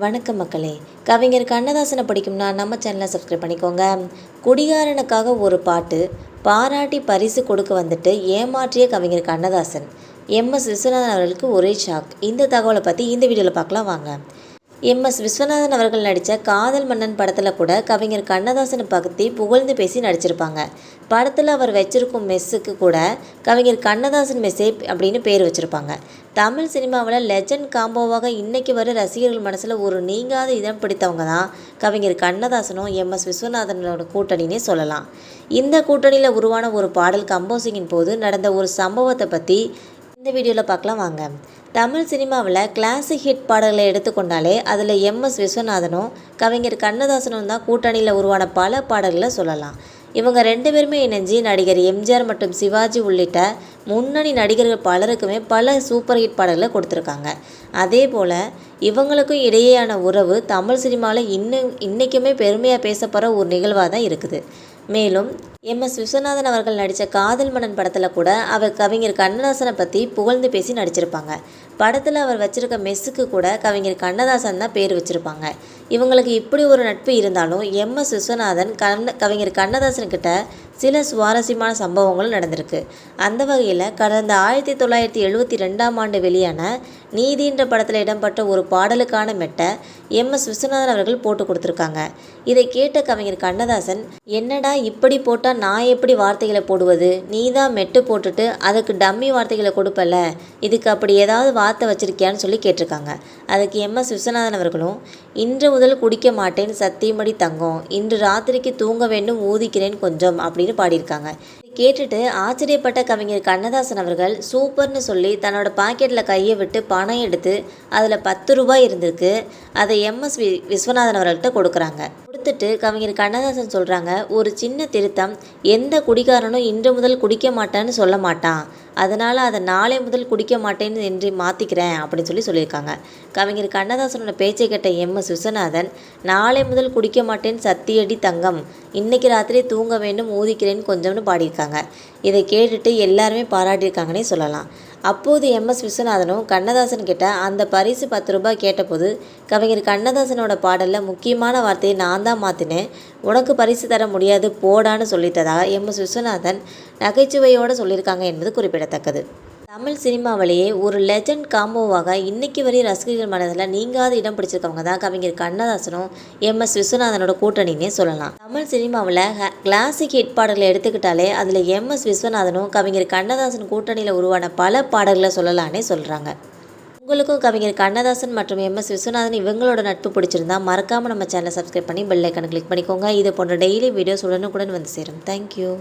வணக்கம் மக்களே. கவிஞர் கண்ணதாசனை பிடிக்கும்னா நம்ம சேனலை சப்ஸ்கிரைப் பண்ணிக்கோங்க. குடிகாரனுக்காக ஒரு பாட்டு பாராட்டி பரிசு கொடுக்க வந்துட்டு ஏமாற்றிய கவிஞர் கண்ணதாசன். எம்எஸ் விஸ்வநாதன் அவர்களுக்கு ஒரே ஷாக். இந்த தகவலை பற்றி இந்த வீடியோவில் பார்க்கலாம் வாங்க. எம்எஸ் விஸ்வநாதன் அவர்கள் நடித்த காதல் மன்னன் படத்தில் கூட கவிஞர் கண்ணதாசனை பற்றி புகழ்ந்து பேசி நடிச்சிருப்பாங்க. படத்தில் அவர் வச்சிருக்கும் மெஸ்ஸுக்கு கூட கவிஞர் கண்ணதாசன் மெஸ்ஸே அப்படின்னு பேர் வச்சுருப்பாங்க. தமிழ் சினிமாவில் லெஜண்ட் காம்போவாக இன்றைக்கி வர ரசிகர்கள் மனசில் ஒரு நீங்காத இடம் பிடித்தவங்க தான் கவிஞர் கண்ணதாசனும் எம்எஸ் விஸ்வநாதனோட கூட்டணினே சொல்லலாம். இந்த கூட்டணியில் உருவான ஒரு பாடல் கம்போசிங்கின் போது நடந்த ஒரு சம்பவத்தை பற்றி இந்த வீடியோவில் பார்க்கலாம் வாங்க. தமிழ் சினிமாவில் கிளாசிக் ஹிட் பாடல்களை எடுத்துக்கொண்டாலே அதில் எம்எஸ் விஸ்வநாதனும் கவிஞர் கண்ணதாசனும் தான் கூட்டணியில் உருவான பல பாடல்களை சொல்லலாம். இவங்க ரெண்டு பேருமே இணைஞ்சு நடிகர் எம்ஜிஆர் மற்றும் சிவாஜி உள்ளிட்ட முன்னணி நடிகர்கள் பலருக்குமே பல சூப்பர் ஹிட் பாடல்களை கொடுத்துருக்காங்க. அதே போல் இவங்களுக்கும் இடையேயான உறவு தமிழ் சினிமாவில் இன்றைக்குமே பெருமையாக பேசப்படுற ஒரு நிகழ்வாக தான் இருக்குது. மேலும் எம்எஸ் விஸ்வநாதன் அவர்கள் நடித்த காதல் மன்னன் படத்தில் கூட அவர் கவிஞர் கண்ணதாசனை பற்றி புகழ்ந்து பேசி நடிச்சிருப்பாங்க. படத்தில் அவர் வச்சுருக்க மெஸ்ஸுக்கு கூட கவிஞர் கண்ணதாசன் தான் பேர் வச்சுருப்பாங்க. இவங்களுக்கு இப்படி ஒரு நட்பு இருந்தாலும் எம்எஸ் விஸ்வநாதன் கவிஞர் கண்ணதாசன்கிட்ட சில சுவாரஸ்யமான சம்பவங்களும் நடந்திருக்கு. அந்த வகையில் கடந்த 1972ஆம் ஆண்டு வெளியான நீதின்ற படத்தில் இடம்பெற்ற ஒரு பாடலுக்கான மெட்டை எம்எஸ் விஸ்வநாதன் அவர்கள் போட்டு கொடுத்துருக்காங்க. இதை கேட்ட கவிஞர் கண்ணதாசன், என்னடா இப்படி போட்டால் நான் எப்படி வார்த்தைகளை போடுவது, நீ தான் மெட்டு போட்டுட்டு அதுக்கு டம்மி வார்த்தைகளை கொடுப்பல, இதுக்கு அப்படி ஏதாவது வார்த்தை வச்சிருக்கியான்னு சொல்லி கேட்டிருக்காங்க. அதுக்கு எம்எஸ் விஸ்வநாதன் அவர்களும், இன்று முதல் குடிக்க மாட்டேன் சத்தியமடி தங்கம், இன்று ராத்திரிக்கு தூங்க வேண்டும் ஊதிக்கிறேன் கொஞ்சம் அப்படின்னு பாடியிருக்காங்க. கேட்டுட்டு ஆச்சரியப்பட்ட கவிஞர் கண்ணதாசன் அவர்கள் சூப்பர்னு சொல்லி தன்னோட பாக்கெட்டில் கையை விட்டு பணம் எடுத்து அதில் 10 ரூபாய் இருந்திருக்கு. அதை எம்எஸ் விஸ்வநாதன் அவர்கள்ட்ட கொடுக்குறாங்க. கொடுத்துட்டு கவிஞர் கண்ணதாசன் சொல்கிறாங்க, ஒரு சின்ன திருத்தம், எந்த குடிகாரனும் இன்று முதல் குடிக்க மாட்டான்னு சொல்ல மாட்டான், அதனால் அதை நாளை முதல் குடிக்க மாட்டேன்னு என்று மாற்றிக்கிறேன் அப்படின்னு சொல்லியிருக்காங்க. கவிஞர் கண்ணதாசனோட பேச்சை கேட்ட எம்எஸ் விஸ்வநாதன், நாளை முதல் குடிக்க மாட்டேன் சத்தியடி தங்கம், இன்னைக்கு ராத்திரி தூங்க வேண்டும் ஊதிக்கிறேன்னு கொஞ்சம்னு பாடியிருக்காங்க. இதை கேட்டுட்டு எல்லாருமே பாராட்டியிருக்காங்கன்னே சொல்லலாம். அப்போது எம்எஸ் விஸ்வநாதனும் கண்ணதாசன் கிட்ட அந்த பரிசு 10 ரூபாய் கேட்டபோது கவிஞர் கண்ணதாசனோட பாடலில் முக்கியமான வார்த்தையை நான் தான் மாற்றினேன், உனக்கு பரிசு தர முடியாது போடான்னு சொல்லித்ததாக எம்எஸ் விஸ்வநாதன் நகைச்சுவையோடு சொல்லியிருக்காங்க என்பது குறிப்பிடத்தக்கது. தமிழ் சினிமாவிலேயே ஒரு லெஜண்ட் காம்போவாக இன்னைக்கு வரை ரசிகர்கள் மனதில் நீங்காத இடம் பிடிச்சிருக்கவங்க தான் கவிஞர் கண்ணதாசனும் எம்எஸ் விஸ்வநாதனோட கூட்டணின்னே சொல்லலாம். தமிழ் சினிமாவில் கிளாசிக் ஹிட் பாடல்களை எடுத்துக்கிட்டாலே அதில் எம்எஸ் விஸ்வநாதனும் கவிஞர் கண்ணதாசன் கூட்டணியில் உருவான பல பாடல்களை சொல்லலான்னே சொல்கிறாங்க. உங்களுக்கும் கவிஞர் கண்ணதாசன் மற்றும் எம்எஸ் விஸ்வநாதன் இவங்களோட நட்பு பிடிச்சிருந்தா மறக்காமல் நம்ம சேனலை சப்ஸ்கிரைப் பண்ணி பெல் ஐக்கானை கிளிக் பண்ணிக்கோங்க. இது போன்ற டெய்லி வீடியோஸ் உடனுக்குடன் வந்து சேரும். தேங்க்யூ.